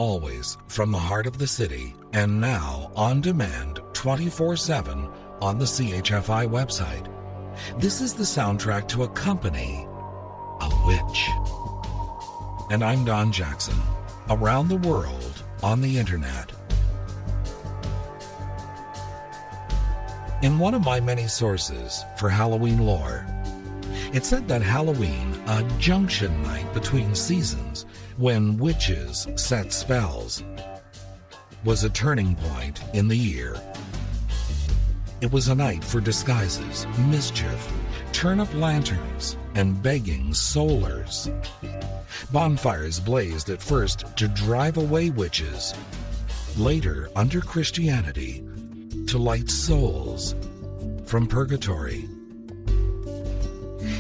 always from the heart of the city, and now on demand 24/7 on the CHFI website. This is the soundtrack to accompany a witch. And I'm Don Jackson, around the world on the internet. In one of my many sources for Halloween lore, it said that Halloween, a junction night between seasons when witches set spells, was a turning point in the year. It was a night for disguises, mischief, turnip lanterns, and begging solars. Bonfires blazed at first to drive away witches, later, under Christianity, to light souls from purgatory.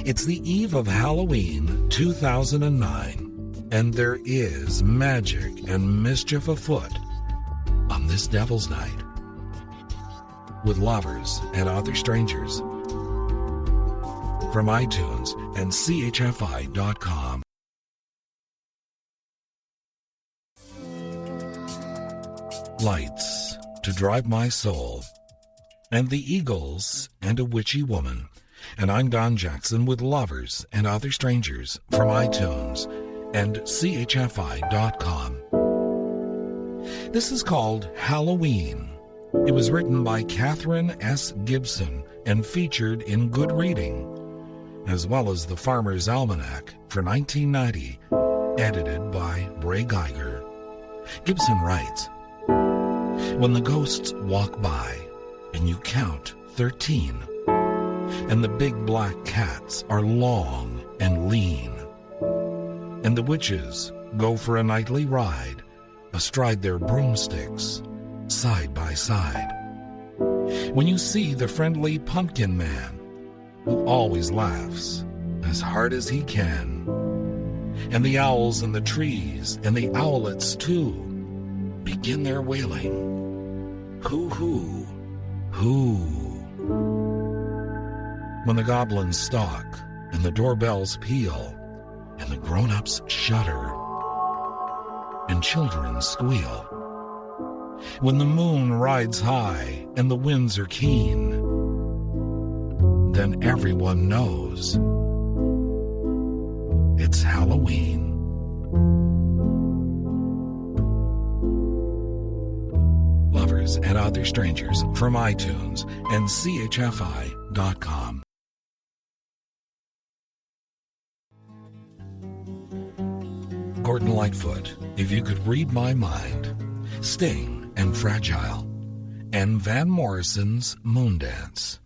It's the eve of Halloween 2009, and there is magic and mischief afoot on this Devil's Night with Lovers and Other Strangers from iTunes and CHFI.com. Lights to Drive My Soul, and the Eagles and a Witchy Woman. And I'm Don Jackson with Lovers and Other Strangers from iTunes and CHFI.com. This is called Halloween. It was written by Catherine S. Gibson and featured in Good Reading, as well as the Farmer's Almanac for 1990, edited by Ray Geiger. Gibson writes, "When the ghosts walk by and you count 13, and the big black cats are long and lean, and the witches go for a nightly ride astride their broomsticks, side by side. When you see the friendly pumpkin man, who always laughs as hard as he can, and the owls in the trees and the owlets too begin their wailing, hoo-hoo, hoo. When the goblins stalk and the doorbells peal and the grown-ups shudder and children squeal. When the moon rides high and the winds are keen, then everyone knows it's Halloween." Lovers and Other Strangers from iTunes and CHFI.com. Gordon Lightfoot, If You Could Read My Mind, Sting and Fragile, and Van Morrison's Moondance.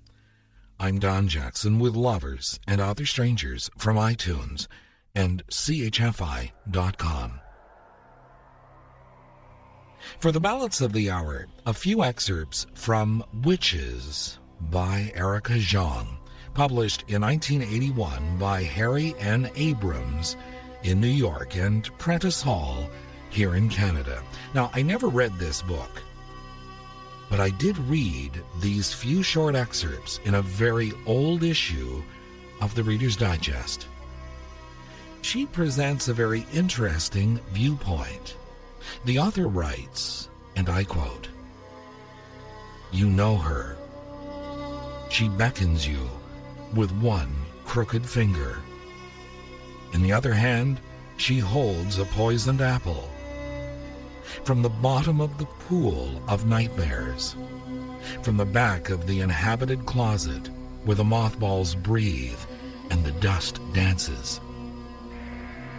I'm Don Jackson with Lovers and Other Strangers from iTunes and CHFI.com. For the ballads of the hour, a few excerpts from Witches by Erica Jong, published in 1981 by Harry N. Abrams in New York and Prentice Hall here in Canada. Now, I never read this book, but I did read these few short excerpts in a very old issue of the Reader's Digest. She presents a very interesting viewpoint. The author writes, and I quote, "You know her. She beckons you with one crooked finger. In the other hand, she holds a poisoned apple. From the bottom of the pool of nightmares, from the back of the inhabited closet where the mothballs breathe and the dust dances,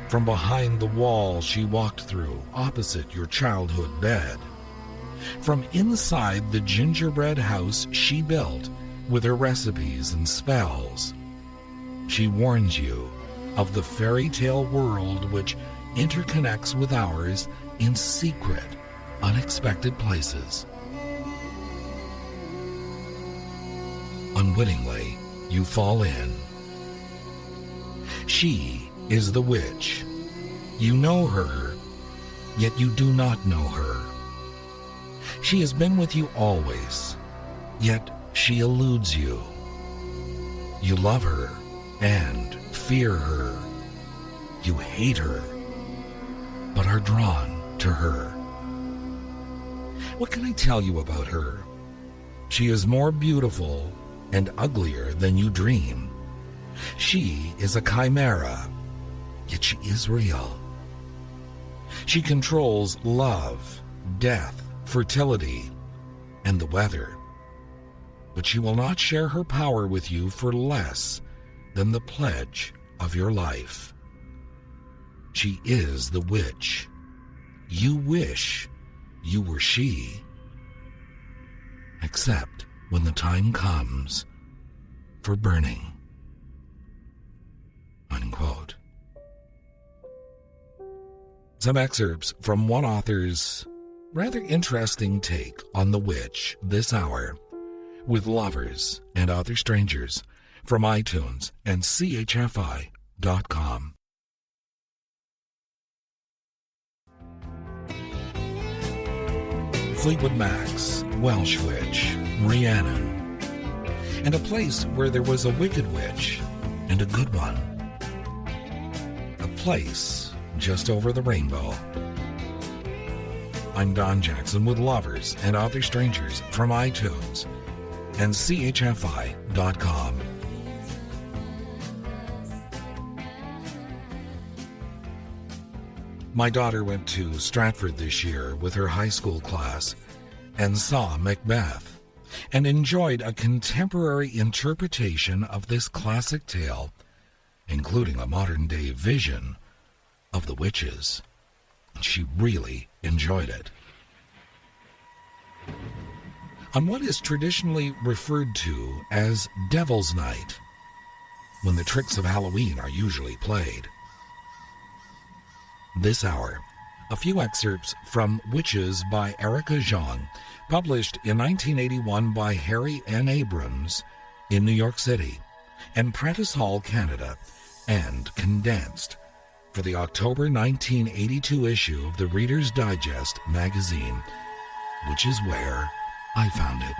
from behind the wall she walked through opposite your childhood bed, from inside the gingerbread house she built with her recipes and spells, she warns you of the fairy tale world which interconnects with ours in secret, unexpected places. Unwittingly, you fall in. She is the witch. You know her, yet you do not know her. She has been with you always, yet she eludes you. You love her and fear her. You hate her, but are drawn to her. What can I tell you about her? She is more beautiful and uglier than you dream. She is a chimera, yet she is real. She controls love, death, fertility, and the weather. But she will not share her power with you for less than the pledge of your life. She is the witch. You wish you were she. Except when the time comes for burning. Unquote. Some excerpts from one author's rather interesting take on the witch this hour with Lovers and Other Strangers from iTunes and CHFI.com. Fleetwood Mac's Welsh witch, Rhiannon, and a place where there was a wicked witch and a good one. A place just over the rainbow. I'm Don Jackson with Lovers and Other Strangers from iTunes and CHFI.com. My daughter went to Stratford this year with her high school class and saw Macbeth and enjoyed a contemporary interpretation of this classic tale, including a modern-day vision of the witches. She really enjoyed it. On what is traditionally referred to as Devil's Night, when the tricks of Halloween are usually played. This hour, a few excerpts from Witches by Erica Jong, published in 1981 by Harry N. Abrams in New York City and Prentice Hall, Canada, and condensed for the October 1982 issue of the Reader's Digest magazine, which is where I found it.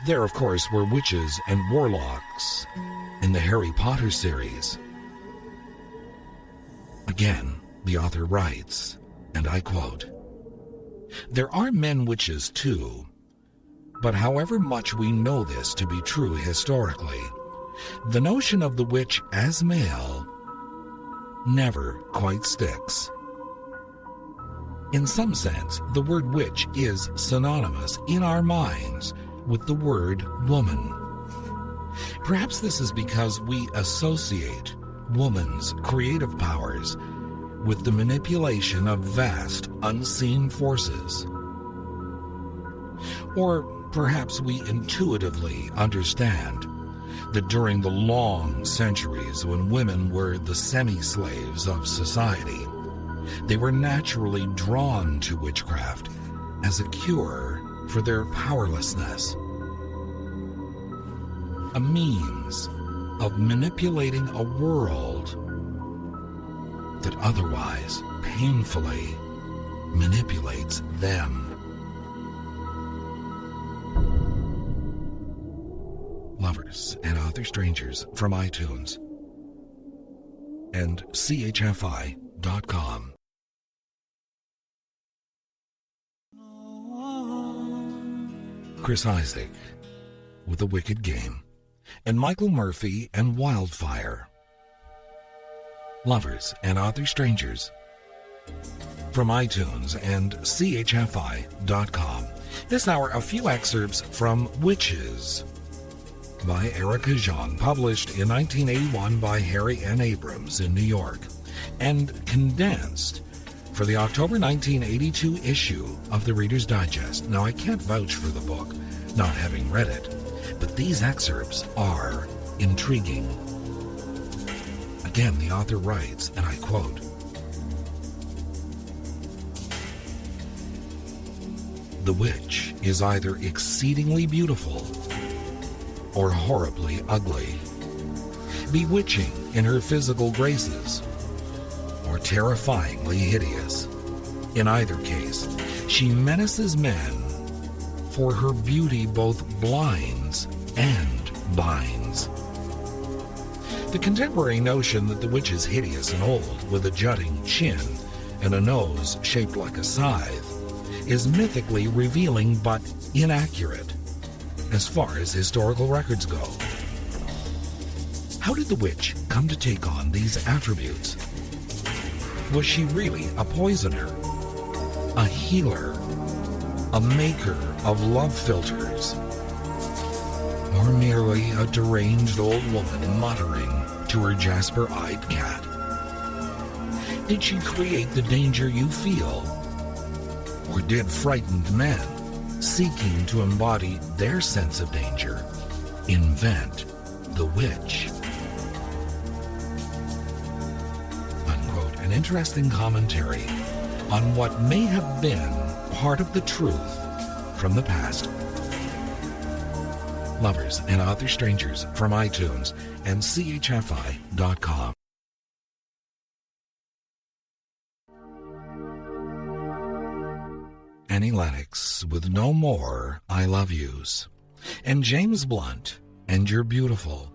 There, of course, were witches and warlocks in the Harry Potter series. Again, the author writes, and I quote, "There are men witches too, but however much we know this to be true historically, the notion of the witch as male never quite sticks. In some sense, the word witch is synonymous in our minds with the word woman. Perhaps this is because we associate woman's creative powers with the manipulation of vast, unseen forces. Or perhaps we intuitively understand that during the long centuries when women were the semi-slaves of society, they were naturally drawn to witchcraft as a cure for their powerlessness, a means of manipulating a world that otherwise painfully manipulates them." Lovers and Other Strangers from iTunes and CHFI.com. Chris Isaak with A Wicked Game, and Michael Murphey and Wildfire. Lovers and Other Strangers from iTunes and CHFI.com. This hour, a few excerpts from Witches by Erica Jong, published in 1981 by Harry N. Abrams in New York, and condensed for the October 1982 issue of the Reader's Digest. Now, I can't vouch for the book, not having read it, but these excerpts are intriguing. Again, the author writes, and I quote, "The witch is either exceedingly beautiful or horribly ugly, bewitching in her physical graces, or terrifyingly hideous. In either case, she menaces men, for her beauty both blinds and binds." The contemporary notion that the witch is hideous and old, with a jutting chin, and a nose shaped like a scythe, is mythically revealing but inaccurate as far as historical records go. How did the witch come to take on these attributes? Was she really a poisoner, a healer, a maker of love filters, or merely a deranged old woman muttering to her jasper-eyed cat? Did she create the danger you feel? Or did frightened men, seeking to embody their sense of danger, invent the witch? Unquote. An interesting commentary on what may have been part of the truth from the past. Lovers and Other Strangers from iTunes and CHFI.com. Annie Lennox with No More I Love Yous, and James Blunt and You're Beautiful.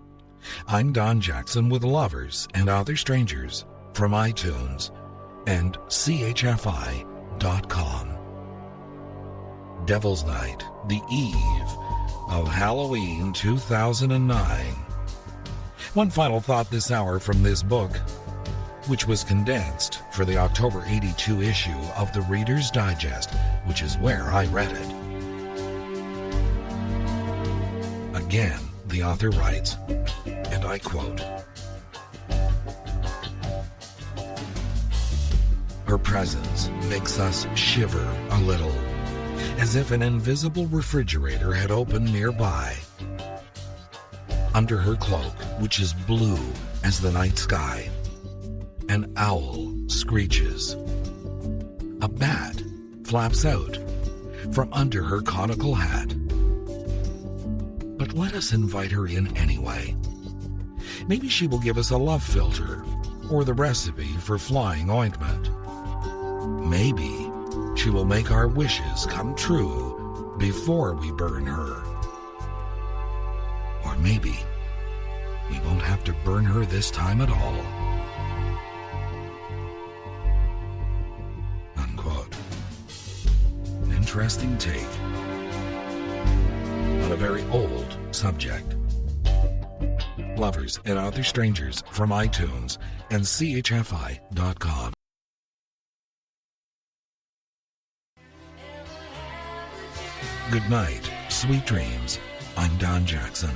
I'm Don Jackson with Lovers and Other Strangers from iTunes and CHFI.com. Devil's Night, the eve of Halloween 2009. One final thought this hour from this book, which was condensed for the October 82 issue of the Reader's Digest, which is where I read it. Again, the author writes, and I quote, "Her presence makes us shiver a little, as if an invisible refrigerator had opened nearby. Under her cloak, which is blue as the night sky, an owl screeches. A bat flaps out from under her conical hat. But let us invite her in anyway. Maybe she will give us a love filter or the recipe for flying ointment. Maybe she will make our wishes come true before we burn her. Or maybe we won't have to burn her this time at all." Unquote. An interesting take on a very old subject. Lovers and Other Strangers from iTunes and CHFI.com. Good night, sweet dreams. I'm Don Jackson.